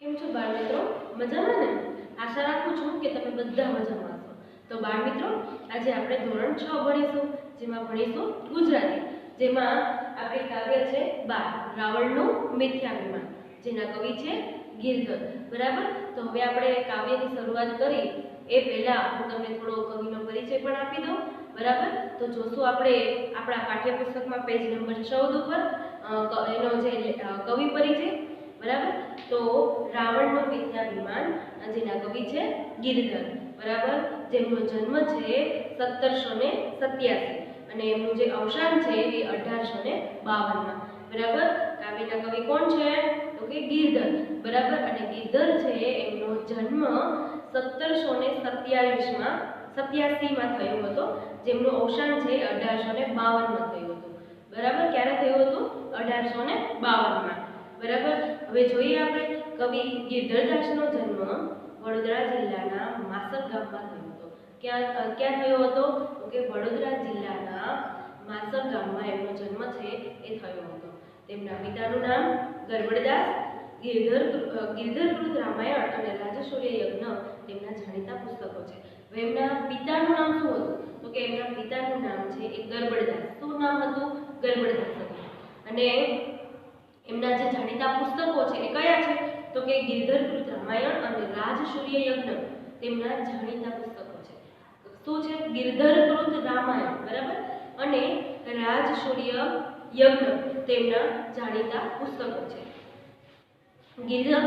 કેમ છો બાળ મિત્રો? મજામાં ને? આશા રાખું છું કે તમે બધા મજામાં છો. તો બાળ મિત્રો, આજે આપણે ધોરણ 6 ભણીશું, જેમાં ભણીશું ગુજરાતી, જેમાં આપણે કાવ્ય છે 12 રાવણનું મિથ્યાભિમાન, જેના કવિ છે ગિરધર. બરાબર? તો હવે આપણે કાવ્યની શરૂઆત કરી એ પહેલા હું તમને થોડો કવિનો પરિચય પણ આપી દઉં. બરાબર? તો જોશું આપણે આપણા પાઠ્યપુસ્તકમાં પેજ નંબર 14 ઉપર એનો જે કવિ પરિચય. બરાબર? તો રાવણનો મિથ્યાભિમાન, જેના કવિ છે ગિરધર. બરાબર? જેમનો જન્મ છે 1787 અને એમનું જે અવસાન છે એ 1852માં. બરાબર? કાવ્યના કવિ કોણ છે? તો કે ગિરધર. બરાબર? અને ગિરધર છે એમનો જન્મ 1787માં થયો હતો, જેમનું અવસાન છે 1852માં થયું હતું. બરાબર? ક્યારે થયું હતું? 1852માં. બરાબર? હવે જોઈએ આપણે કવિ ગિરધરદાસનો જન્મ વડોદરા જિલ્લાના માસર ગામમાં થયો હતો. ક્યાં થયો હતો? તો કે વડોદરા જિલ્લાના માસર ગામમાં એમનો જન્મ છે એ થયો હતો. તેમના પિતાનું નામ ગરબડદાસ. ગિરધરકૃત રામાયણ અને રાજસૂર્ય યજ્ઞ તેમના જાણીતા પુસ્તકો છે. હવે એમના પિતાનું નામ શું હતું? તો કે એમના પિતાનું નામ છે એ ગરબડદાસ. શું નામ હતું? ગરબડદાસ હતું. અને એમના જે જાણીતા પુસ્તકો છે એ કયા છે? તો કે ગિરધરકૃત રામાયણ અને રાજસૂર્ય યજ્ઞ તેમના જાણીતા પુસ્તકો છે. શું છે? ગિરધરકૃત રામાયણ, બરાબર, અને રાજસૂર્ય યજ્ઞ તેમના જાણીતા પુસ્તકો છે. ગિરધર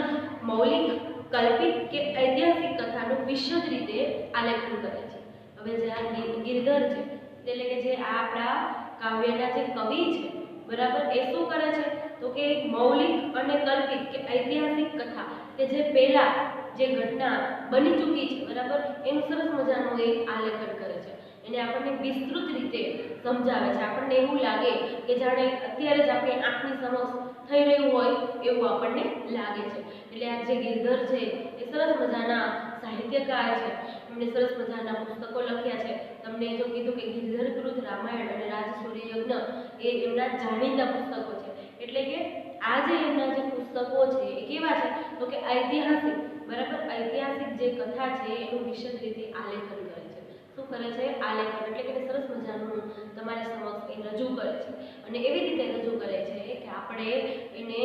મૌલિક, કલ્પિત કે ઐતિહાસિક કથાનું વિશદ રીતે આલેખન કરે છે. હવે જે આ ગિરધર છે, એટલે કે જે આપણા કાવ્યના જે કવિ છે, બરાબર, એ શું કરે છે? તો કે મૌલિક અને કલ્પિત કે ઐતિહાસિક કથા કે જે પહેલા જે ઘટના બની ચૂકી છે, બરાબર, એનું સરસ મજાનું એક આલેખન કરે છે. એને આપણને વિસ્તૃત રીતે સમજાવે છે. આપણને એવું લાગે કે જાણે અત્યારે જ આપણી આંખની સમક્ષ થઈ રહ્યું હોય એવું આપણને લાગે છે. એટલે આ જે ગિરધર છે એ સરસ મજાના સાહિત્યકાર છે. એમણે સરસ મજાના પુસ્તકો લખ્યા છે. તમને જો કીધું કે ગિરધરકૃત રામાયણ અને રાજસૂર્ય યજ્ઞ એ એમના જાણીતા પુસ્તકો છે. એટલે કે આ જે એમના જે પુસ્તકો છે એ કેવા છે? તો કે ઐતિહાસિક, બરાબર, ઐતિહાસિક જે કથા છે એનું વિશદ રીતે આલેખન કરે છે. શું કરે છે? આલેખન. એટલે કે સરસ મજાનું તમારી સમક્ષ એ રજૂ કરે છે. અને એવી રીતે રજૂ કરે છે કે આપણે એને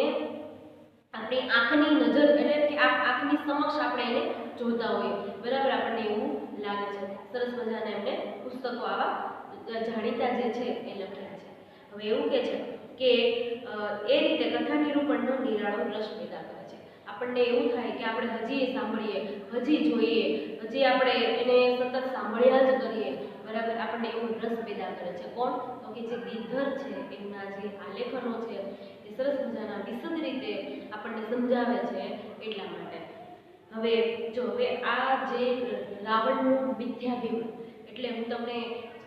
આપણી આંખની નજર, એટલે કે આંખની સમક્ષ આપણે એને જોતા હોઈએ, બરાબર, આપણને એવું લાગે છે. સરસ મજાના એમને પુસ્તકો આવા જાણીતા જે છે એ લખ્યા છે. હવે એવું કે છે કે એ રીતે કથા નિરૂપણનો નિરાળો રસ પેદા કરે છે. આપણને એવું થાય કે આપણે હજી સાંભળીએ, હજી જોઈએ, હજી આપણે એને સતત સાંભળ્યા જ કરીએ, બરાબર, આપણને એવું રસ પેદા કરે છે. કોણ? તો કે જે ગિરધર છે એમના જે આલેખનો છે એ સરસ મજાના વિશદ રીતે આપણને સમજાવે છે એટલા માટે. હવે આ જે રાવણનું મિથ્યાભિમાન, એટલે હું તમને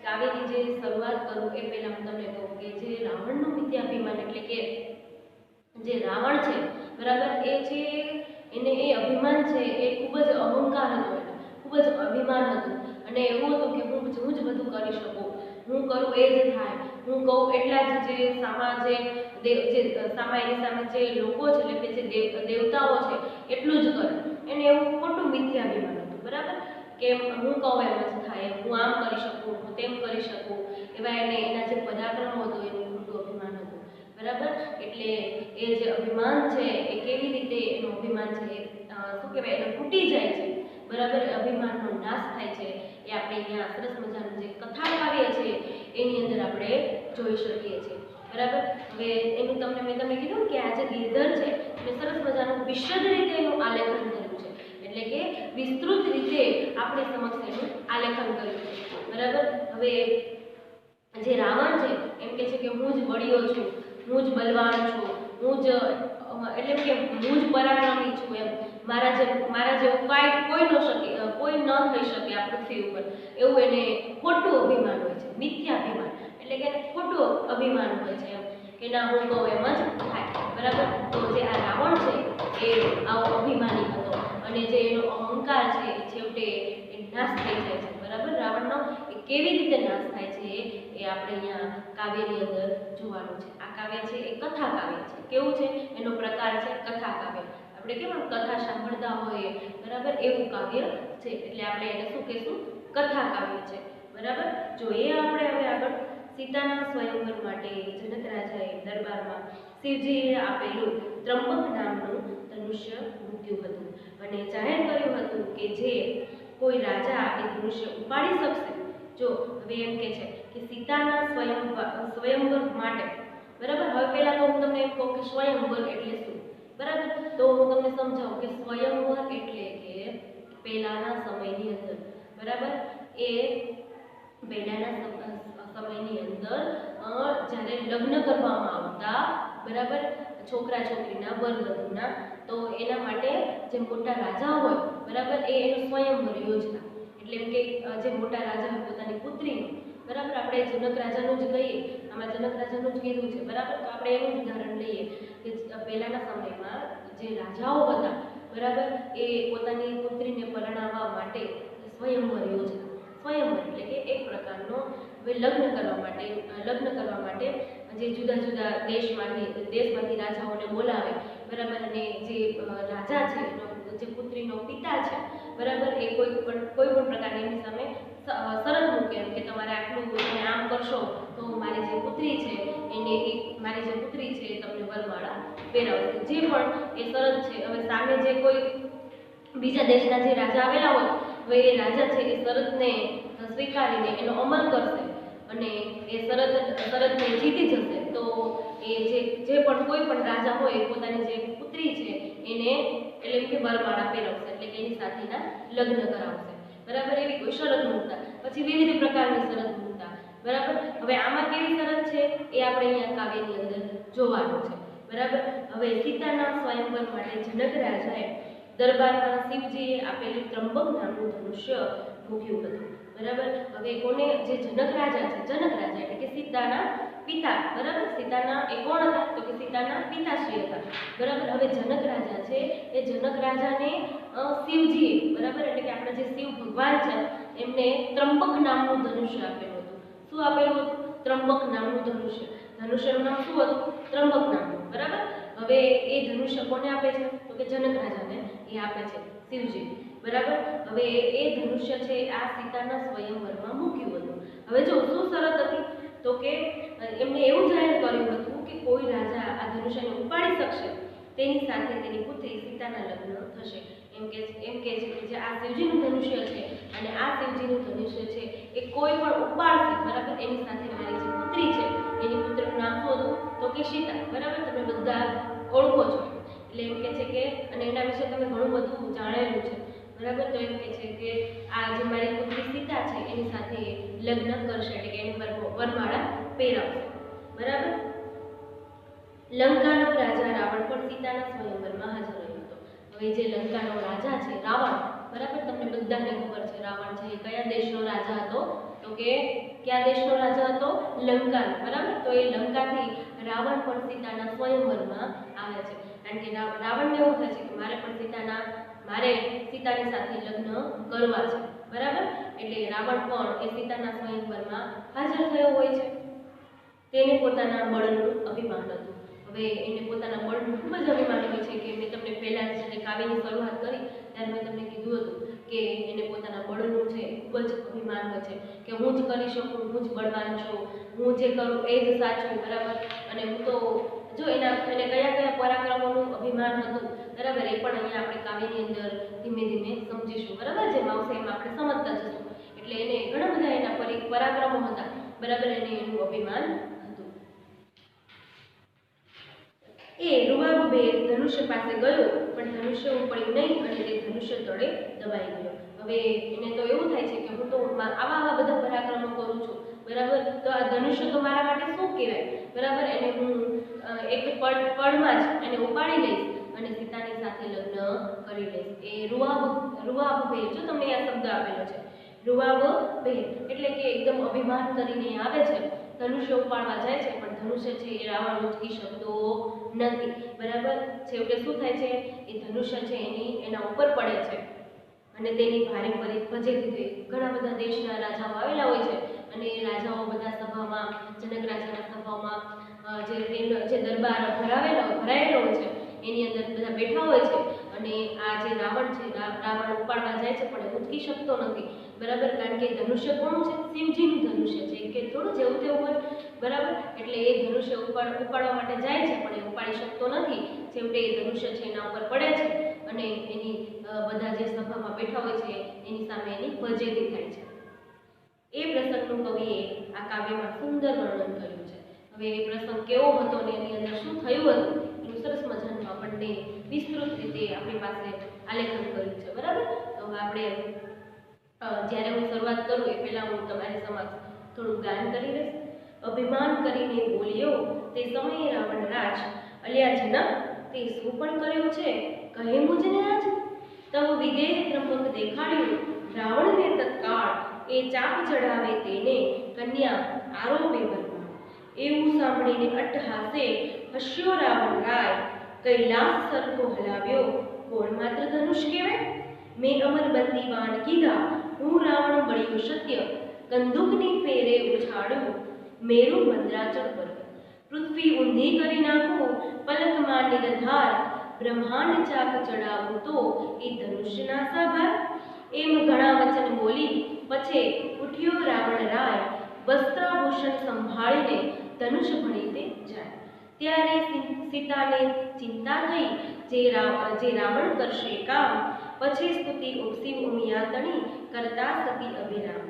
કાવ્યની જે શરૂઆત કરું એ પહેલા હું તમને કહું કે જે રાવણનું મિથ્યાભિમાન એટલે કે જે રાવણ છે, બરાબર, એ છે એને એ અભિમાન છે એ ખૂબ જ અહંકાર હતો, ખૂબ જ અભિમાન હતું. અને એવું હતું કે હું જ બધું કરી શકું, હું કરું એ જ થાય, હું કહું એટલા જ જે સામા એની સામે જે લોકો છે, એટલે કે જે દેવતાઓ છે એટલું જ કરે. એને એવું ખોટું મિથ્યાભિમાન હતું, બરાબર, કે હું કહું એમ જ થાય, હું આમ કરી શકું, હું તેમ કરી શકું, એવા એના જે પરાક્રમો હતો એનું ખોટું અભિમાન હતું, બરાબર. એટલે એ જે અભિમાન છે એ કેવી રીતે એનું અભિમાન છે શું કહેવાય, એને તૂટી જાય છે, બરાબર, અભિમાનનો નાશ થાય છે, એ આપણે અહીંયા સરસ મજાનું જે કથા કાવ્ય છે એની અંદર આપણે જોઈ શકીએ છીએ, બરાબર. હવે એનું મેં તમને કીધું કે આ જે ગિરધર છે એ સરસ મજાનું વિશદ રીતે એનું આલેખન કર્યું છે. એટલે કે વિસ્તૃત રીતે આપણે સમક્ષ એનું આલેખન કર્યું છે, બરાબર. હવે જે રાવણ છે એમ કહે છે કે હું જ બળિયો છું, હું જ બલવાન છું, હું જ એટલે કે હું જ પરાક્રમી છું, એમ મારા જેવું કોઈ ન થઈ શકે આ પૃથ્વી ઉપર, એવું એને ખોટું અભિમાન હોય છે, મિથ્યાભિમાન. એટલે કે ખોટું અભિમાન હોય છે એમ કે ના, હું કહું એમ જ થાય, બરાબર. તો જે આ રાવણ છે એ આવો અભિમાની હતો અને જે એનો અહંકાર છે એ છેવટે એ નાશ થઈ જાય છે, બરાબર. રાવણનો એ કેવી રીતે નાશ થાય છે એ આપણે અહીંયા કાવ્યની અંદર જોવાનું છે. આ કાવ્ય છે એ કથા કાવ્ય છે. કેવું છે? એનો પ્રકાર છે કથા કાવ્ય. આપણે કેમ કથા સાંભળતા હોઈએ, બરાબર, એવું કાવ્ય છે. એટલે આપણે એને શું કહીશું? કથા કાવ્ય છે, બરાબર. જો એ આપણે હવે આગળ સીતાના સ્વયંવર માટે જનક રાજાએ દરબારમાં શિવજીએ આપેલું ત્રંબક નામનું ધનુષ્ય મૂક્યું હતું અને જાહેર કર્યું હતું કે જે કોઈ રાજા એ ધનુષ્ય ઉપાડી શકશે. જો હવે એમ કે છે કે સીતાના સ્વયંવર માટે, બરાબર. હવે પહેલા તો હું તમને એમ કહું કે સ્વયંવર એટલે શું, બરાબર. તો હું તમને સમજાવું કે સ્વયંવર એટલે કે પહેલાના સમયની અંદર, બરાબર, એ પહેલાના સમયની અંદર જ્યારે લગ્ન કરવામાં આવતા, બરાબર, છોકરા છોકરીના વરવધુના, તો એના માટે જે મોટા રાજા હોય, બરાબર, એ એનું સ્વયંવર યોજના. એટલે એમ કે જે મોટા રાજા હોય પોતાની પુત્રીનું, બરાબર, આપણે જનક રાજાનું જ કહીએ, આમાં જનક રાજાનું જ કીધું છે, બરાબર. તો આપણે એનું ઉદાહરણ લઈએ કે પહેલાના સમયમાં જે રાજાઓ હતા, બરાબર, એ પોતાની પુત્રીને પરણાવવા માટે સ્વયંવર યોજના. સ્વયંવર એટલે કે એક પ્રકારનો લગ્ન કરવા માટે જે જુદા જુદા દેશમાંથી રાજાઓને બોલાવે, બરાબર, અને જે રાજા છે એનો જે પુત્રીનો પિતા છે, બરાબર, એ કોઈ પણ પ્રકારની એમની સામે શરત મૂકે એમ કે તમારે આટલું તમે આમ કરશો તો મારી જે પુત્રી છે તમને વરમાળા પહેરાવશે. જે પણ એ શરત છે. હવે સામે જે કોઈ બીજા દેશના જે રાજા આવેલા હોય, હવે એ રાજા છે એ શરતને સ્વીકારીને એનો અમલ કરશે અને એ શરતને જીતી જશે, તો એ જે પણ કોઈ પણ રાજા હોય એ પોતાની જે પુત્રી છે એને એટલે કે વરમાળા પહેરાવશે, એટલે કે એની સાથેના લગ્ન કરાવશે, બરાબર. એવી કોઈ શરત મૂકતા. પછી વિવિધ પ્રકારની શરત મૂકતા, બરાબર. હવે આમાં કેવી શરત છે એ આપણે અહીંયા કાવ્યની અંદર જોવાનું છે, બરાબર. હવે સીતાના સ્વયંવર માટે જનક રાજાએ દરબારમાં શિવજીએ આપેલું ત્રંબક નામનું ધનુષ્ય મૂક્યું હતું, બરાબર. હવે કોને? જે જનક રાજા છે, જનક રાજા એટલે કે સીતાના પિતા, બરાબર. સીતાના એ કોણ હતા? તો કે સીતાના પિતાશ્રી હતા, બરાબર. હવે જનક રાજા છે એ જનક રાજાને શિવજીએ, બરાબર, એટલે કે આપણા જે શિવ ભગવાન છે એમને ત્રંબક નામનું ધનુષ્ય આપેલું હતું. શું આપેલું હતું? ત્રંબક નામનું ધનુષ્ય. ધનુષ્યનું નામ શું હતું? ત્રંબક નામનું, બરાબર. હવે એ ધનુષ્ય કોને આપે છે? તો કે જનક રાજાને એ આપે છે શિવજી, બરાબર. હવે એ ધનુષ્ય છે આ સીતાના સ્વયંવરમાં મૂક્યું હતું. હવે જો શું શરત હતી? તો કે એમને એવું જાહેર કર્યું હતું કે કોઈ રાજા આ ધનુષ્યને ઉપાડી શકશે તેની સાથે તેની પુત્રી સીતાના લગ્ન થશે. એમ કે છે કે જે આ શિવજીનું ધનુષ્ય છે અને આ શિવજીનું ધનુષ્ય છે એ કોઈ પણ ઉપાડશે, બરાબર, એની સાથે મારી જે પુત્રી છે એની પુત્રીનું નામ શું હતું? તો કે સીતા, બરાબર. તમે બધા ઓળખો છો. એટલે એમ કે છે કે અને એના વિશે તમે ઘણું બધું જાણેલું છે, બરાબર. તો એમ કે છે કે આ જે મારી પુત્રી સીતા છે એની સાથે લગ્ન કરશે, એટલે કે એની પર વરમાળા પહેરાવશે, બરાબર. લંકાનો રાજા રાવણ પણ સીતાના સ્વયંવરમાં હાજર રહ્યો હતો. હવે જે લંકાનો રાજા છે રાવણ, બરાબર, તમને બધાને ખબર છે રાવણ છે એ કયા દેશનો રાજા હતો? તો કે કયા દેશનો રાજા હતો? લંકાનો, બરાબર. તો એ લંકાથી રાવણ પણ સીતાના સ્વયંવરમાં આવે છે, કારણ કે રાવણને એવું થાય છે કે મારે સીતાની સાથે લગ્ન કરવા છે, બરાબર. એટલે રાવણ પણ એ સીતાના સ્વયંવરમાં હાજર થયો હોય છે. તેને પોતાના બળનું અભિમાન હતું. હવે એને પોતાના બળનું ખૂબ જ અભિમાન હોય છે કે મેં તમને પહેલાં જ્યારે કાવ્યની શરૂઆત કરી ત્યારે મેં તમને કીધું હતું કે એને પોતાના બળનું છે ખૂબ જ અભિમાન હોય છે કે હું જ કરી શકું, હું જ બળવાન છું, હું જે કરું એ જ સાચું, બરાબર. અને હું તો જો એને કયા પરાક્રમોનું અભિમાન હતું, બરાબર, એ પણ અહીંયા આપણે કાવ્યની અંદર ધીમે ધીમે સમજીશું, બરાબર. જેમ આવશે એમ આપણે સમજતા જશું. એટલે એને ઘણા બધા એના પરાક્રમો હતા, બરાબર. એને એનું અભિમાન હતું. એ રૂવાભેર ધનુષ્ય પાસે ગયો પણ ધનુષ્ય ઉપડ્યું નહીં અને તે ધનુષ્ય તળે દબાઈ ગયો. હવે એને તો એવું થાય છે કે હું તો આવા બધા પરાક્રમો કરું છું, બરાબર, તો આ ધનુષ્ય તો મારા માટે શું કહેવાય, બરાબર. એને હું એક પળમાં જ એને ઉપાડી લઈશ અને સીતાની સાથે લગ્ન કરી લઈશ. એ રૂવાભેર, જો તમને આ શબ્દ આપેલો છે રૂવાભેર, એટલે કે એકદમ અભિમાન કરીને આવે છે, ધનુષ્ય ઉપાડવા જાય છે પણ ધનુષ્ય છે એ રાવણ ઉચકી શકતો નથી, બરાબર. છેવટે શું થાય છે? એ ધનુષ્ય છે એના ઉપર પડે છે અને તેની ભારે ફજેતી ઘણા બધા દેશના રાજાઓ આવેલા હોય છે અને એ રાજાઓ બધા સભામાં, જનક રાજાના સભામાં જે દરબાર ભરાયેલો હોય છે એની અંદર બધા બેઠા હોય છે અને આ જે રાવણ છે રાવણ ઉપાડવા જાય છે પણ ઉચકી શકતો નથી, બરાબર, કારણ કે ધનુષ્ય કોનું છે? શિવજીનું ધનુષ્ય છે, કે થોડું જેવું તેવું હોય, બરાબર, એટલે એ ધનુષ્ય ઉપાડવા માટે જાય છે પણ એ ઉપાડી શકતો નથી. છેવટે એ ધનુષ્ય છે એના ઉપર પડે છે અને એની બધા જે સભામાં બેઠા હોય છે એની સામે એની ફજેતી થાય છે. એ પ્રસંગનું કવિએ આ કાવ્યમાં સુંદર વર્ણન કર્યું છે. હવે એ પ્રસંગ કેવો હતો ને એની અંદર શું થયું હતું એનું સરસ મજાનું આપણને વિસ્તૃત રીતે આપણી પાસે આલેખન કર્યું છે, બરાબર. તો આપણે જ્યારે હું શરૂઆત કરું એ પહેલાં હું તમારી સમક્ષ થોડું ગાન કરી લઈશ. અભિમાન કરીને બોલ્યો તે સમયે રાવણ રાજ, અલ્યા જનક તે શું પણ કર્યું છે કહે મુજને આજ. તવ વિદેહ ત્રંબક દેખાડ્યું રાવણને તત્કાળ, એ ચાપ ચડાવે તેને કન્યા આરોપે બરબાદ. એવું સાંભળીને અટ્ટહાસે હસ્યો રાવણ રાય, કૈલાસ સરખો હલાવ્યો કોણ માત્ર ધનુષ કહેવાય. મેં અમર બંદીવાન કીધા હું રાવણ બળ્યો સત્ય, કંદુકની ફેરે ઉછાળ્યું મેરુ મંદ્રાચળ પર્વત. પૃથ્વી ઊંધી કરી નાખું પલકમાં નિરધાર, બ્રહ્માંડ ચાક ચડાવું તો એ ધનુષ્યના સાભાર. એમ ઘણા વચન બોલી પછી ઉઠ્યો રાવણ રાય, વસ્ત્રાભૂષણ સંભાળીને ધનુષ ભણી તે જાય. ત્યારે સીતાને ચિંતા થઈ જે રાવણ કરશે કામ, પછી સ્તુતિ શિવ ઉમિયાતણી કરતા સતી અભિરામ.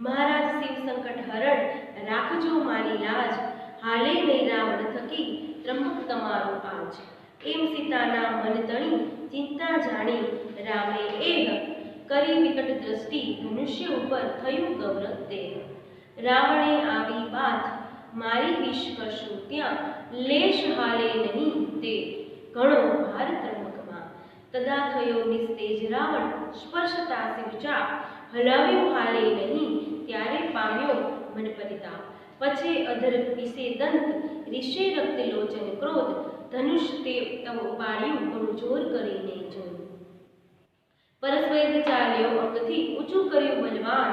મહારાજ શિવ સંકટ હરણ રાખજો મારી લાજ, હાલે નહીં રાવણ થકી ત્રંબક તમારો આજ. એમ સીતાના મન તણી ચિંતા જાણી રામે એહ, કરી વિકટ દ્રષ્ટિ ધનુષ્ય ઉપર થયું ગૌરવ દેહ. રાવણે આવી વાત મારી વિશ કરશું ત્યાં, લેશ હાલે નહીં તે ઘણો ભાર ત્રંબકમાં. તદા થયો નિસ્તેજ રાવણ સ્પર્શતા શિવચાપ, હલાવ્યું હાલે નહીં ત્યારે પામ્યો મન પરિતાપ. પછી અધર વિશે દંત ઋષિ રક્ત લોચન ક્રોધ, ધનુષ તે તવ ઉપાડ્યું ઘણું જોર કરીને જોર. પરસ્વેદ ચાલ્યો અંગથી ઊંચું કર્યું બલવાન,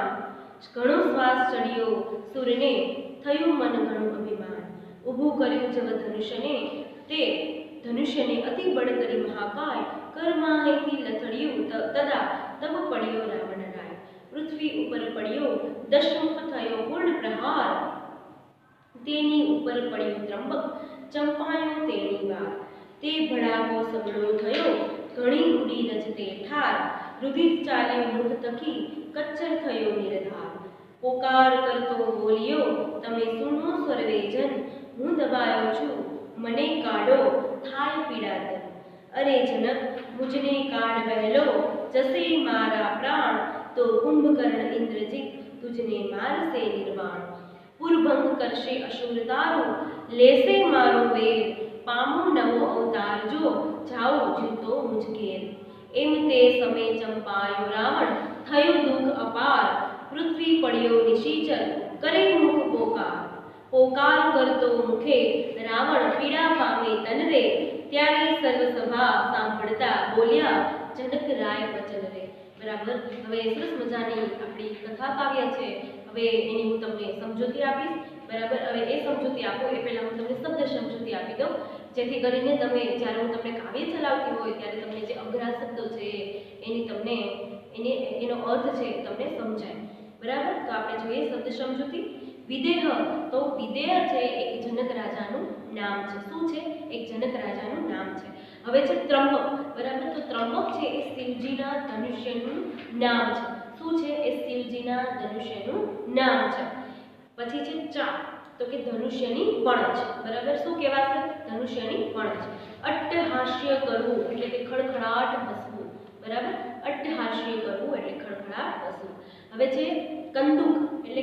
ઘણો શ્વાસ ચડ્યો સુરને થયું મન ઘણું અભિમાન. ઊભું કર્યું જવ ધનુષ્યને તે ધનુષ્યને અતિ બળ કરી મહાકાય, કરમાહેથી લથડ્યું તદા તબ પડ્યો રાવણ રાય. પૃથ્વી ઉપર પડ્યો દશમુખ થયો પૂર્ણ પ્રહાર, તેની ઉપર પડ્યું ત્રંબક ચંપાયો તેની વાર. તે ભડાકો સગડો થયો ઘણી ઉડી રજતે ઠાર, રુધિર ચાલ્યું મુખ થકી કચ્છર થયો નિરધાર. પોકાર કરતો બોલ્યો તમે સુનો સર્વેજન, હું દબાયો છું મને કાઢો થાય પીડાધન. અરે જનક મુજને કાઢ વહેલો જશે મારા પ્રાણ, તો કુંભકર્ણ ઇન્દ્રજીત તુજને મારશે નિર્વાણ. પુરભંગ કરશે અસુર તારું લેશે મારો વેર, પામો નવો અવતાર જો જાઓ જીવતો મુજ ઘેર. એમ તે સમય ચંપાયો રાવણ થયું દુઃખ અપાર, પૃથ્વી પડ્યો નિશીચર કરે મુખ પોકાર. પોકાર કરતો મુખે રાવણ પીડા પામે તનરે, ત્યારે સર્વ સભા સાંભળતા બોલ્યા જનક રાય વચન રે. બરાબર. હવે સરસ મજાની આપણી કથા કાવ્ય છે. હવે એની હું તમને સમજૂતી આપીશ, બરાબર. હવે એ સમજૂતી આપું એ પહેલાં હું તમને શબ્દ સમજૂતી આપી દઉં, જેથી કરીને તમે જ્યારે હું તમને કાવ્ય ચલાવતી હોય ત્યારે તમને જે અઘરા શબ્દો છે એનો અર્થ છે તમને સમજાય, બરાબર. તો આપણે જોઈએ શબ્દ સમજૂતી. વિદેહ, તો વિદેહ છે એક જનક રાજાનું નામ છે. શું છે? એક જનક રાજાનું નામ છે. હવે છે ત્રંબક, બરાબર. તો ત્રંબક છે એ શિવજીના ધનુષ્યનું નામ છે. શું છે? એ શિવજીના ધનુષ્યનું નામ છે. પછી છે ચાપ, તો કે ધનુષ્યની પણછ, બરાબર. શું કહેવાશે? ધનુષ્યની પણછ. અટ્ટહાસ્ય કરવું એટલે કે ખડખડાટ હસવું, બરાબર. અટ્ટહાસ્ય કરવું એટલે ખડખડાટ હસવું. હવે છે કંદુક, એટલે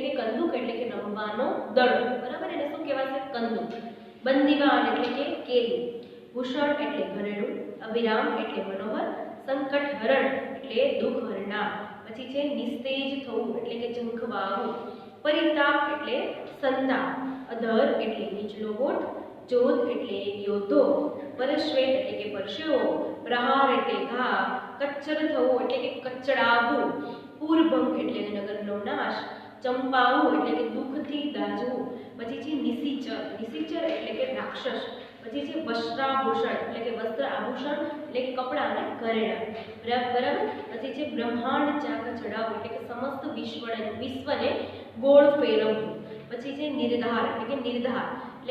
કે રમવાનો દડો, બરાબર. એને શું કહેવાશે? કંદુક. બંદીવાન એટલે કે કેદી. ભૂષણ એટલે ઘરેણું. અભિરામ એટલે મનોહર. સંકટ હરણ એટલે દુઃખ હરનાર. પછી છે નિસ્તેજ થવું એટલે કે ઝંખવાવું. પરિતાપ એટલે સંતાપ. અધર એટલે નીચલો હોઠ. જોધ એટલે યોદ્ધો. પરશ્વેત એટલે કે પરસેવો. પ્રહાર એટલે ઘા. કચ્છર થવું એટલે કે કચડાવવું. પૂરભંગ એટલે કે નગરનો નાશ. ચંપાવું એટલે કે દુઃખથી દાઝવું. પછી છે નિશીચર, નિશીચર એટલે કે રાક્ષસ. પછી છે વસ્ત્રાભૂષણ એટલે કે વસ્ત્ર આભૂષણ એટલે કે કપડાં અને ઘરેણાં, બરાબર. પછી છે બ્રહ્માંડ ચાક ચડાવવું એટલે કે સમસ્ત વિશ્વને ગોળ ફેરવવું. પછી છે નિર્ધાર એટલે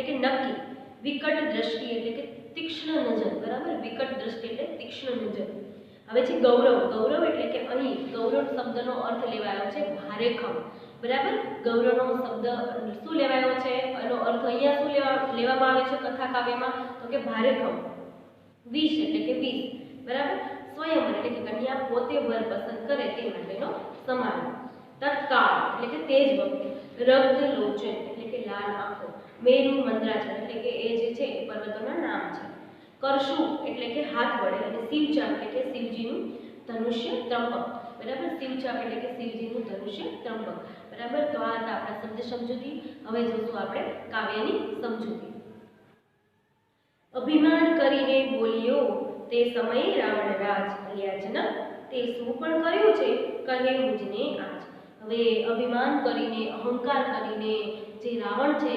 કે નક્કી. વિકટ દ્રષ્ટિ એટલે કે તીક્ષ્ણ નજર, બરાબર. વિકટ દ્રષ્ટિ એટલે તીક્ષ્ણ નજર. હવે છે ગૌરવ એટલે કે અહીં ગૌરવ શબ્દનો અર્થ લેવાયો છે ભારેખમ, બરાબર. ગૌરવનો શબ્દ શું લેવાયો છે, એનો અર્થ અહીંયા શું લેવામાં આવે છે કથા કાવ્યમાં, તો કે ભારેખમ. વિષ એટલે કે વિષ, બરાબર. સ્વયંવર એટલે કે કન્યા પોતે વર પસંદ કરે તે માટેનો સમારોહ. તત્કાળ એટલે કે તે જ વખતે. રક્ત લોચન એટલે કે લાલ આંખો. મેરુ મંદ્રાચલ એટલે કે એ જે છે એ પર્વતોના નામ છે. કરશુ એટલે કે હાથ વડે. અને શિવચાપ એટલે કે શિવજીનું ધનુષ્ય ત્રંબક, બરાબર. શિવચાપ એટલે કે શિવજીનું ધનુષ્ય ત્રંબક, બરાબર. તો આ હતા આપણા શબ્દ સમજૂતી. હવે જોશું આપણે કાવ્યની સમજૂતી. અભિમાન કરીને બોલ્યો તે સમયે રાવણ રાજ, અલ્યા જનક તે શું પણ કર્યું છે કહે મુજને આજ. હવે અભિમાન કરીને, અહંકાર કરીને જે રાવણ છે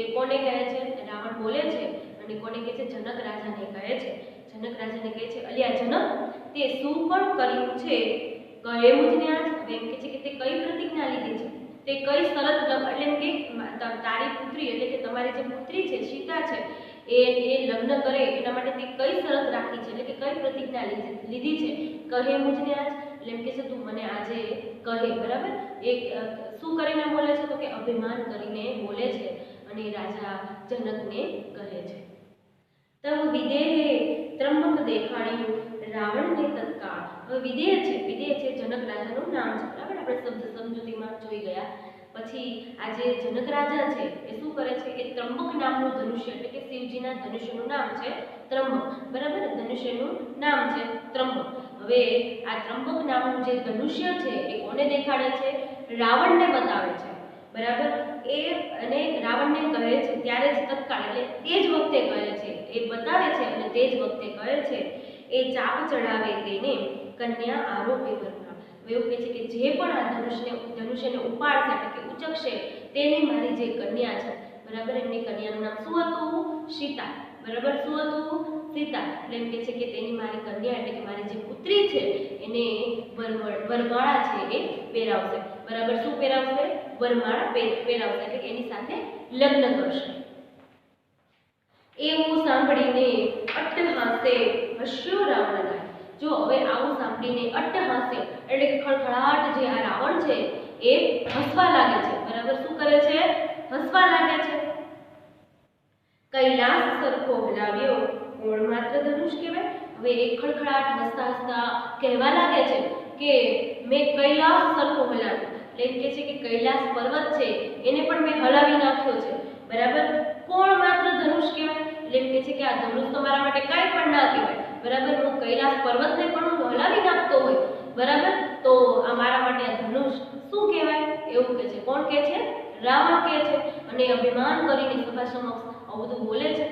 એ કોને કહે છે, રાવણ બોલે છે અને કોને કહે છે, જનક રાજાને કહે છે. જનક રાજાને કહે છે અલ્યા જનક તે શું પણ કર્યું છે કહે મુજને આજ. હવે એમ કહે છે કે તે કઈ પ્રતિજ્ઞા લીધી છે, તે કઈ શરત, એટલે એમ કે તારી પુત્રી એટલે કે તમારી જે પુત્રી છે સીતા છે એ લગ્ન કરે એના માટે તે કઈ શરત રાખી છે, એટલે કે કઈ પ્રતિજ્ઞા લીધી છે કહે મુજને આજ. એટલે એમ કે છે તું મને આજે કહે, બરાબર. એ શું કરીને બોલે છે, તો કે અભિમાન કરીને બોલે છે અને રાજા જનકને કહે છે. તબ વિદેહે ત્રંબક દેખાડ્યું રાવણને તત્કાળ. હવે વિદેહ છે જનક રાજાનું નામ છે, બરાબર. આપણે શબ્દ સમજૂતીમાં જોઈ ગયા. પછી આ જે જનક રાજા છે એ શું કરે છે કે ત્રંબક નામનું ધનુષ્ય એટલે કે શિવજીના ધનુષ્યનું નામ છે ત્રંબક, બરાબર. ધનુષ્યનું નામ છે ત્રંબક. હવે આ ત્રંબક નામનું જે ધનુષ્ય છે એ કોને દેખાડે છે, રાવણને બતાવે છે, બરાબર. એ અને રાવણને કહે છે ત્યારે જ તત્કાળ એટલે તે જ વખતે કહે છે, એ બતાવે છે અને તે જ વખતે કહે છે એ ચાપ ચડાવે તેને કન્યા આરોપે વરના. એવું કહે છે કે જે પણ આ ધનુષ્યને ઉપાડશે એટલે કે ઉચકશે તેની મારી જે કન્યા છે, બરાબર. એમની કન્યાનું નામ શું હતું, સીતા, બરાબર. શું હતું, સીતા. એટલે એમ કહે છે કે તેની મારી કન્યા એટલે કે મારી જે પુત્રી છે એને વરમાળા છે એ પહેરાવશે, બરાબર. શું પહેરાવશે, વરમાળા પહેરાવશે એટલે કે એની સાથે લગ્ન કરશે. એવું સાંભળીને અટ્ટહાસે હસ્યો રાવણ. જો હવે આવું સાંભળીને અટ્ટહાસ્ય એટલે કે ખળખળાટ જે આ રાવણ છે એ હસવા લાગે છે, બરાબર. શું કરે છે, હસવા લાગે છે. કૈલાસ સરખો હલાવ્યો કોણ માત્ર ધનુષ કહેવાય. હવે એક ખળખળાટ હસતા હસતા કહેવા લાગે છે કે મેં કૈલાસ સરખો હલાવ્યો, એટલે એમ કહે છે કે કૈલાસ પર્વત છે એને પણ મેં હલાવી નાખ્યો છે, બરાબર. કોણ માત્ર ધનુષ કહેવાય, એટલે એમ કહે છે કે આ ધનુષ તો મારા માટે કાંઈ પણ ના કહેવાય, બરાબર. હું કૈલાસ પર્વતને પણ હું હલાવી નાખતો હોય, બરાબર, તો આ મારા માટે આ ધનુષ શું કહેવાય, એવું કહે છે. કોણ કહે છે, રાવણ કહે છે. અને અભિમાન કરીને સભા સમક્ષ આવું બધું બોલે છે.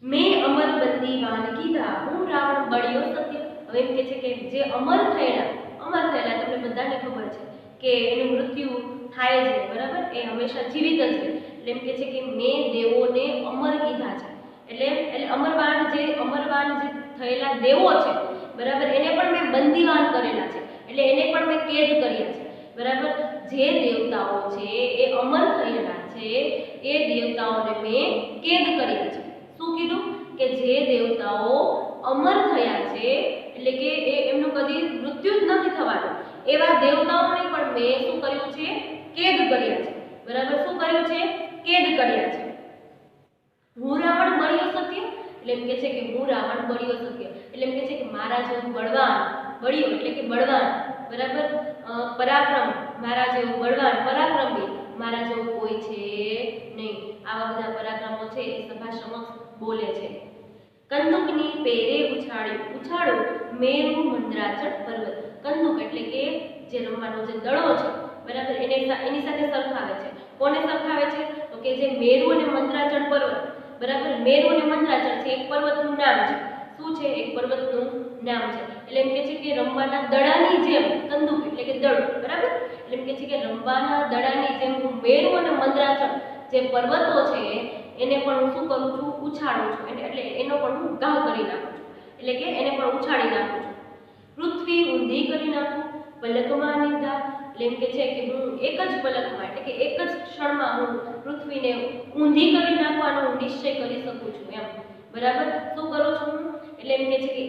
મેં અમર બંદીવાન કીધા હું રાવણ બળ્યો સત્ય. હવે એમ કહે છે કે જે અમર થયેલા તમને બધાને ખબર છે કે એનું મૃત્યુ થાય જ નહીં, બરાબર. એ હંમેશા જીવિત જ રહે. એટલે એમ કહે છે કે મેં દેવોને અમર કીધા છે, એટલે અમરવાન જે થયેલા દેવો છે, બરાબર, એને પણ મેં બંદીવાન કરેલા છે, એટલે એને પણ મેં કેદ કર્યા છે, બરાબર. જે દેવતાઓ છે એ અમર થયેલા છે એ દેવતાઓને મેં કેદ કર્યા છે. શું કીધું કે જે દેવતાઓ અમર થયા છે એટલે કે એમનું કદી મૃત્યુ જ નથી થવાનું એવા દેવતાઓને પણ મેં શું કર્યું છે, કેદ કર્યા છે, બરાબર. શું કર્યું છે, કેદ કર્યા છે. હું રાવણ બળ્યો સત્ય, એટલે એમ કહે છે કે હું રાવણ બળ્યો સત્ય, એટલે એમ કહે છે કે મારા જેવું બળવાન, બળ્યો એટલે કે બળવાન, બરાબર. પરાક્રમ, મારા જેવું બળવાન પરાક્રમી મારા જેવું કોઈ છે નહીં. આવા બધા પરાક્રમો છે એ સભા સમક્ષ બોલે છે. કંદુકની પેરે ઉછાળો મેરુ મંદ્રાચળ પર્વત. કંદુક એટલે કે જે રમવાનો જે દડો છે, બરાબર, એની સાથે સરખાવે છે. કોને સરખાવે છે, તો કે જે મેરુ અને મંદ્રાચળ પર્વત, બરાબર. મેરુ અને મંદ્રાચળ છે એક પર્વતનું નામ છે. શું છે, એક પર્વતનું નામ છે. એટલે એમ કહે છે કે રમવાના દડાની જેમ કંદુક એટલે કે દડો, બરાબર. એટલે એમ કહે છે કે રમવાના દડાની જેમ હું મેરુ અને મંદ્રાચળ જે પર્વતો છે એને પણ હું શું શું કરું છું, ઉછાળું છું, એટલે એનો પણ હું ઘા કરી નાખું છું, એટલે કે એને પણ ઉછાળી નાખું છું. પૃથ્વી ઊંધી કરી નાખું, પલકમાં નિંદા, એટલે એમ કે છે કે હું એક જ પલકમાં એટલે કે એક જ ક્ષણમાં હું પૃથ્વીને ઊંધી કરી નાખવાનો હું નિશ્ચય કરી શકું છું એમ. બરાબર, શું કરું છું એટલે એમ કે છે કે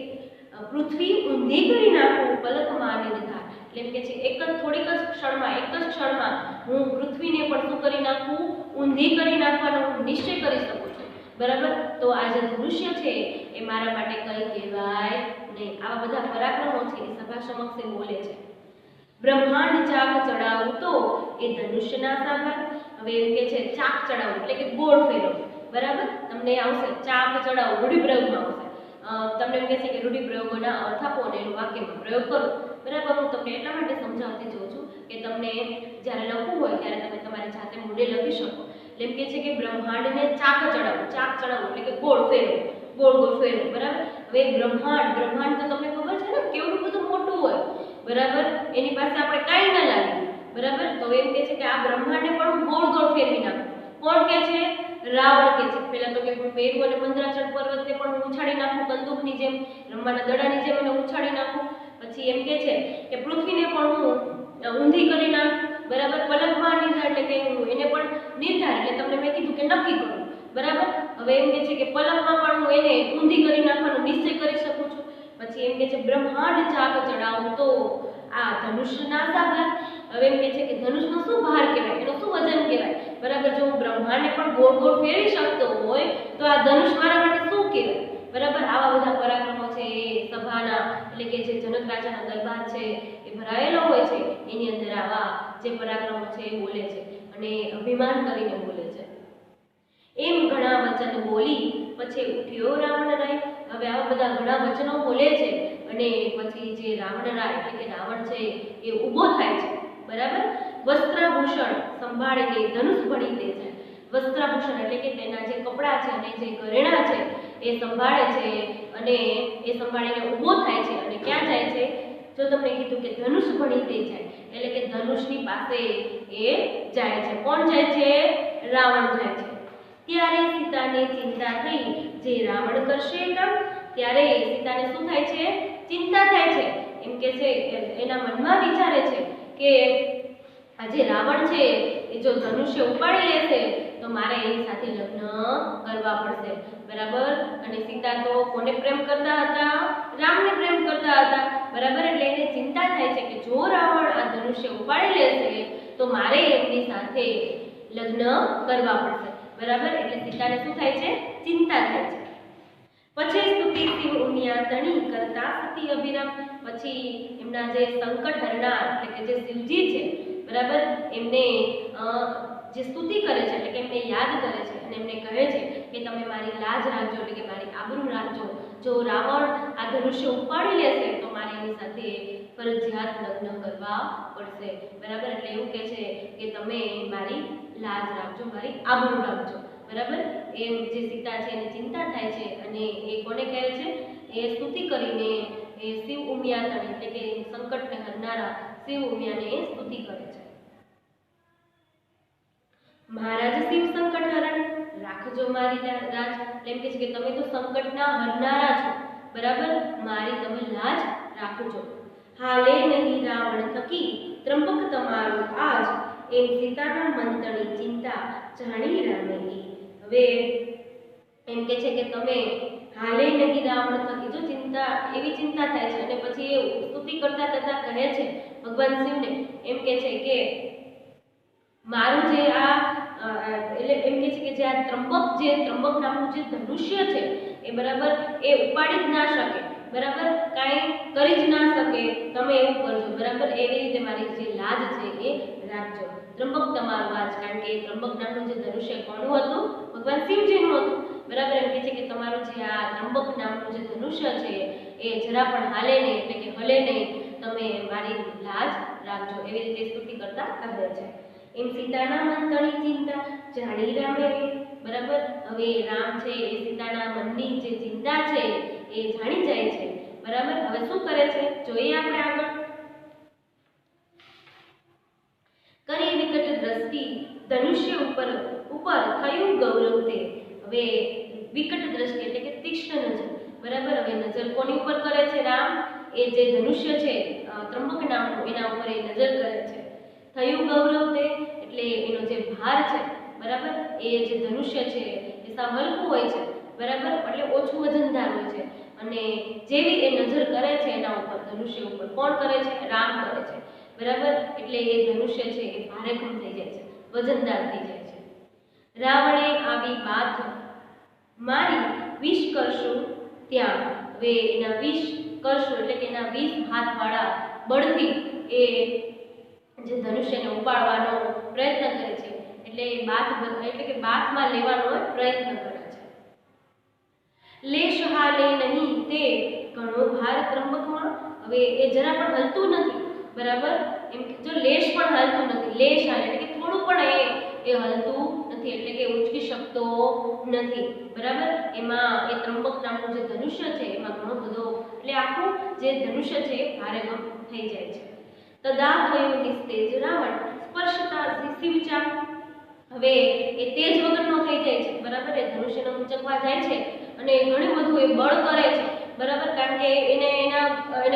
પૃથ્વી ઊંધી કરી નાખું, પલકમાં નિંદા, એટલે એમ કે છે એક જ થોડીક જ ક્ષણમાં એક જ ક્ષણમાં હું પૃથ્વીને પણ શું કરી નાખું, ઊંધી કરી નાખવાનો હું નિશ્ચય કરી શકું છું. બરાબર, તો આ જે દૃશ્ય છે એ મારા માટે કઈ કહેવાય નહીં. આવા બધા પરાક્રમો છે એ સભા સમક્ષ એ બોલે છે. બ્રહ્માંડ ચાક ચડાવું તો એ ધનુષ્યના સાગર. હવે એમ કે છે ચાક ચડાવવું એટલે કે ગોળ ફેરવવું. બરાબર, તમને આવશે ચાક ચડાવવું, રૂઢિપ્રયોગમાં આવશે. તમને એમ કહેશે કે રૂઢિપ્રયોગોના અર્થ આપો અને એનું વાક્યમાં પ્રયોગ કરો. બરાબર, હું તમને એટલા માટે સમજાવતી જાઉં છું કે તમને જ્યારે લખવું હોય ત્યારે તમે તમારી જાતે મોઢે લખી શકો. એટલે એમ કે છે કે બ્રહ્માંડને ચાક ચડાવવું, ચાક ચડાવવું એટલે કે ગોળ ફેરવવું, ગોળ ગોળ ફેરવવું. બરાબર, હવે બ્રહ્માંડ તો તમને ખબર છે ને કેવડું બધું મોટું હોય. બરાબર, એની પાસે આપણે કાંઈ ના લાગે. બરાબર, તો એમ કહે છે કે આ બ્રહ્માંડને પણ ગોળ ગોળ ફેરવી નાખું. કોણ કહે છે? રાવણ કહે છે. પહેલા તો કે હું મેરુ અને મંદરાચલ પર્વતને પણ ઉછાળી નાખું, બંદૂકની જેમ, રમવાના દડાની જેમ એને ઉછાળી નાખું. પછી એમ કહે છે કે પૃથ્વીને પણ હું ઊંધી કરી નાખું. બરાબર, પલકમાં નિર્ધાર એટલે કે હું એને પણ નિર્ધાર એટલે તમને મેં કીધું કે નક્કી કરું. બરાબર, હવે એમ કહે છે કે પલકમાં પણ હું એને ઊંધી કરી નાખવાનો નિશ્ચય કરી શકું છું. પછી એમ કહે છે બ્રહ્માંડ ચાક ચડાવું તો આ ધનુષ્યના સાગર. હવે એમ કહે છે કે ધનુષનો શું ભાર કહેવાય, એનો શું વજન કહેવાય. બરાબર, જો હું બ્રહ્માંડને પણ ગોળ ગોળ ફેરવી શકતો હોય તો આ ધનુષ મારા માટે શું કહેવાય. બરાબર, આવા બધા પરાક્રમો છે એ સભાના એટલે કે જે જનક રાજાનો દરબાર છે એ ભરાયેલો હોય છે એની અંદર આવા જે પરાક્રમો છે એ બોલે છે અને અભિમાન કરીને બોલે છે. એમ ઘણા વચન બોલી પછી ઉઠ્યો રાવણરાય. હવે આવા બધા ઘણા વચનો બોલે છે અને પછી જે રાવણરાય એટલે કે રાવણ છે એ ઊભો થાય છે. બરાબર, વસ્ત્રાભૂષણ સંભાળીને ધનુષ ભણી દે છે. વસ્ત્રાભૂષણ એટલે કે તેના જે કપડાં છે અને જે ઘરેણા છે એ સંભાળે છે અને એ સંભાળીને ઊભો થાય છે અને ક્યાં જાય છે? જો તમને કીધું કે ધનુષ ભણી દે છે એટલે કે ધનુષની પાસે એ જાય છે. કોણ જાય છે? રાવણ જાય છે. ત્યારે સીતાને ચિંતા થઈ, જે રાવણ કરશે કામ. ત્યારે સીતાને શું થાય છે? ચિંતા થાય છે. એમ કે છે એના મનમાં વિચારે છે કે આ જે રાવણ છે એ જો ધનુષ્ય ઉપાડી લેશે તો મારે એની સાથે લગ્ન કરવા પડશે. બરાબર, અને સીતા તો કોને પ્રેમ કરતા હતા? રામને પ્રેમ કરતા હતા. બરાબર, એટલે એને ચિંતા થાય છે કે જો રાવણ આ ધનુષ્ય ઉપાડી લેશે તો મારે એમની સાથે લગ્ન કરવા પડશે. બરાબર, એટલે સીતાને શું થાય છે? ચિંતા થાય છે. પછી સ્તુતિ શિવ ઉમિયાતણી કરતા સતી અભિરામ. પછી એમના જે સંકટ હરનાર એટલે કે જે શિવજી છે, બરાબર, એમને જે સ્તુતિ કરે છે એટલે કે એમને યાદ કરે છે અને એમને કહે છે કે તમે મારી લાજ રાખજો એટલે કે મારી આબરૂ રાખજો. જો રાવણ આ ધનુષ્ય ઉપાડી લેશે તો મારે એની સાથે ફરજિયાત લગ્ન કરવા પડશે. બરાબર, એટલે એવું કહે છે કે તમે મારી લાજ રાખજો, મારી આબરૂ રાખજો. બરાબર, એમ જે સીતા છે એને ચિંતા થાય છે અને એ કોને કહે છે? એ સ્તુતિ કરીને એ શિવ ઉમિયાતણ એટલે કે સંકટને હરનારા શિવ ઉમિયાને એ સ્તુતિ કરે છે. મહારાજ શિવ સંકટ હરણ રાખજો મારી લાજ. એમ કે છે કે તમે તો સંકટના હરનારા છો. બરાબર, મારી તમે લાજ રાખજો. હાલે નહીં રાવણ થકી ત્રંબક તમારું આજ. એમ સીતાના મંતની ચિંતા જાણી રામે. હવે એમ કે છે કે તમે હાલે નહીં રાવણ થકી, જો ચિંતા એવી ચિંતા થાય છે અને પછી એ સ્તુતિ કરતા કરતા કહે છે ભગવાન શિવને, એમ કે છે કે મારું જે આ એટલે એમ કે છે કે જે આ ત્રંબક નામનું જે ધનુષ્ય છે એ બરાબર એ ઉપાડી જ ના શકે. બરાબર, કાંઈ કરી જ ના શકે. તમે એવું કરજો. બરાબર, એવી રીતે મારી જે લાજ છે એ રાખજો. ત્રંબક તમારું આજ, કારણ કે ત્રંબક નામનું જે ધનુષ્ય કોનું હતું? ભગવાન શિવજીનું હતું. બરાબર, એમ કહે છે કે તમારું જે આ ત્રંબક નામનું જે ધનુષ્ય છે એ જરા પણ હાલે નહીં એટલે કે હલે નહીં. તમે મારી લાજ રાખજો. એવી રીતે સ્તુતિ કરતા કહે છે. એમ સીતાના મંતની ચિંતા જાણી રામે. બરાબર, હવે રામ છે એ સીતાના મનની જે ચિંતા છે એ જાણી જાય છે. બરાબર, હવે શું કરે છે જોઈએ આપણે આગળ. કરી વિકટ દ્રષ્ટિ ધનુષ્ય ઉપર થયું ગૌરવ તે. હવે હવે વિકટ દ્રષ્ટિ એટલે કે તીક્ષ્ણ નજર, બરાબર. હવે નજર કોની ઉપર કરે છે રામ? એ જે ધનુષ્ય છે ત્રંબક નામનું એના ઉપર એ નજર કરે છે. થયું ગૌરવ તે એટલે એનો જે ભાર છે, બરાબર, એ જે ધનુષ્ય છે એ સાવ હલકું હોય છે, બરાબર, એટલે ઓછું વજનદાર હોય છે. અને જેવી એ નજર કરે છે એના ઉપર, ધનુષ્ય ઉપર, કોણ કરે છે? રામ કરે છે, બરાબર. એટલે એ ધનુષ્ય છે એ ભારેખમ થઈ જાય છે, વજનદાર થઈ જાય છે. રાવણે આવી બાથ મારી વિષ કરશું ત્યાં. હવે એના વિષ કરશું એટલે કે એના 20 હાથવાળા બળથી એ જે ધનુષ્યને ઉપાડવાનો પ્રયત્ન કરે છે, એટલે બાથ એટલે કે બાથમાં લેવાનો પ્રયત્ન કરે છે. લેશ હાલે નહીં તે ઘણો ભાર ત્રંબકમાં. હવે એ જરા પણ હલતું નથી, બરાબર. એમ કે જો લેશ પણ હલતું નથી, લેશ હાલે એટલે કે થોડું પણ એ હલતું નથી, એટલે કે ઉચકી શકતો નથી, બરાબર. એમાં એ ત્રંબક નામનું જે ધનુષ્ય છે એમાં ઘણો બધો એટલે આખું જે ધનુષ્ય છે એ ભારેખમ થઈ જાય છે. તદા થયો નિસ્તેજ રાવણ સ્પર્શતા શિવચાપ. હવે એ તેજ વગરનો થઈ જાય છે, બરાબર. એ ધનુષ્યને ઉંચકવા જાય છે અને ઘણું બધું એ બળ કરે છે, બરાબર. કારણ કે એને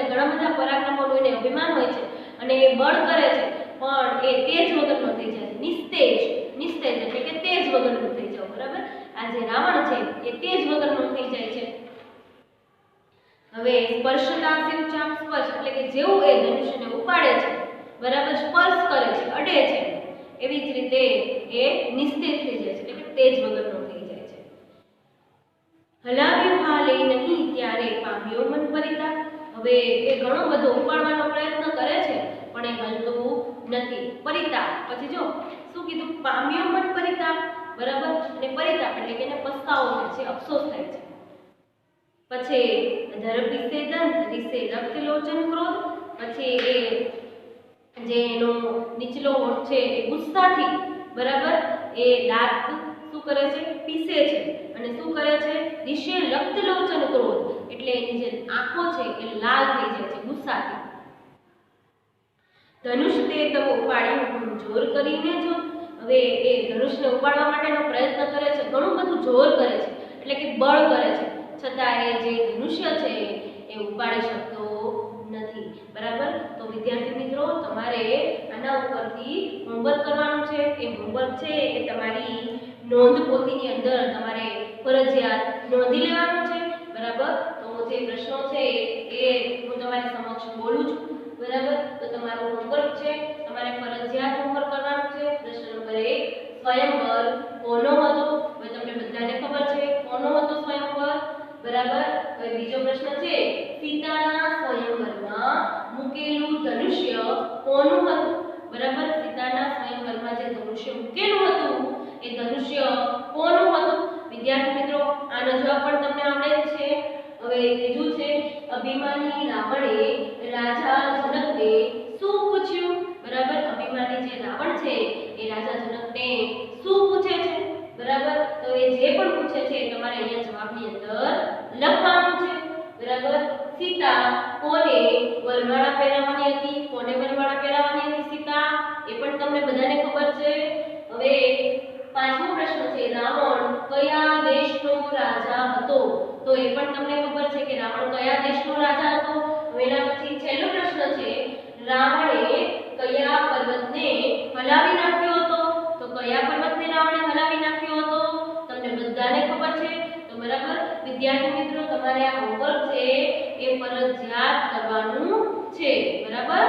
ઘણા બધા પરાક્રમોનું એને અભિમાન હોય છે અને એ બળ કરે છે, પણ એ તેજ વગરનો થઈ જાય. નિસ્તેજ, નિસ્તેજ એટલે કે તેજ વગરનો થઈ જાવ, બરાબર. આ જે રાવણ છે એ તેજ વગરનો થઈ જાય છે. હવે સ્પર્શતા શિવચાપ, સ્પર્શ એટલે કે જેવું એ ધનુષ્યને ઉપાડે છે, બરાબર, સ્પર્શ કરે છે, અડે છે, એવી જ રીતે એ નિસ્તેજ થઈ જાય છે, એટલે કે તેજ વગરનો થઈ જાય છે. હલાવ્યું હાલે નહીં ત્યારે પામ્યો મન પરિતાપ. હવે એ ઘણો બધો ઉપાડવાનો પ્રયત્ન કરે છે પણ એ હલતું નથી. પરિતાપ પછી જો શું કીધું? પામ્યો મન પરિતાપ, બરાબર. અને પરિતાપ એટલે કે એને પસ્તાવો થાય છે, અફસોસ થાય છે. પછી ધર પીસે દંત રીસે રક્ત લોચન ક્રોધ. પછી એ જે એનો નીચલો હોઠ છે એ ગુસ્સાથી, બરાબર, એ દાંત શું કરે છે? પીસે છે. અને શું કરે છે? રીસે રક્ત લોચન ક્રોધ એટલે એની જે આંખો છે એ લાલ થઈ જાય છે ગુસ્સાથી. ધનુષ તે તબ ઉપાડી જોર કરીને જો. હવે એ ધનુષને ઉપાડવા માટેનો પ્રયત્ન કરે છે, ઘણું બધું જોર કરે છે, એટલે કે બળ કરે છે, છતાં એ જે ધનુષ્ય છે એ ઉપાડી શકતો નથી, બરાબર. તો વિદ્યાર્થી મિત્રો, તમારે આના ઉપરથી હોમવર્ક કરવાનું છે. એ હોમવર્ક છે એ તમારી નોંધ પોથીની અંદર તમારે ફરજિયાત નોંધી લેવાનું છે, બરાબર. તો જે પ્રશ્નો છે એ હું તમારી સમક્ષ બોલું છું, બરાબર. તો તમારું હોમવર્ક છે, તમારે ફરજિયાત હોમવર્ક કરવાનું છે. પ્રશ્ન નંબર 1, સ્વયંવર કોનો હતો? હવે તમને બધાને ખબર છે કોનો હતો સ્વયંવર, બરાબર. હવે બીજો પ્રશ્ન છે, સીતાના સ્વયંવરમાં મૂકેલું ધનુષ્ય કોનું હતું? બરાબર. સીતાના સ્વયંવરમાં જે ધનુષ્ય મૂકેલું હતું એ ધનુષ્ય કોનું હતું? વિદ્યાર્થી મિત્રો, આનો જવાબ પણ તમને આવડે જ છે. હવે ત્રીજું છે, અભિમાની રાવણે રાજા જનકને શું પૂછ્યું? બરાબર. અભિમાની જે રાવણ છે એ રાજા જનકને શું પૂછે છે? બરાબર. તો એ જે પણ પૂછે છે તમારે અહીંયા જવાબની અંદર લખવાનું છે, બરાબર. સીતા કોને વરમાળા પહેરાવવાની હતી? કોને વરમાળા પહેરાવવાની હતી સીતા? એ પણ તમને બધાને ખબર છે. હવે પાંચમો પ્રશ્ન છે, રાવણ કયા દેશનો રાજા હતો? તો એ પણ તમને ખબર છે કે રાવણ કયા દેશનો રાજા હતો. હવે એના પછી છેલ્લો પ્રશ્ન છે, રાવણે કયા પર્વતને હલાવી નાખ્યો હતો? તો કયા પર્વતને રાવણે હલાવી નાખ્યો હતો? તમને બધાને ખબર છે. તો બરાબર વિદ્યાર્થી મિત્રો, તમારે આ હોમવર્ક છે એ ફરજિયાત કરવાનું છે, બરાબર.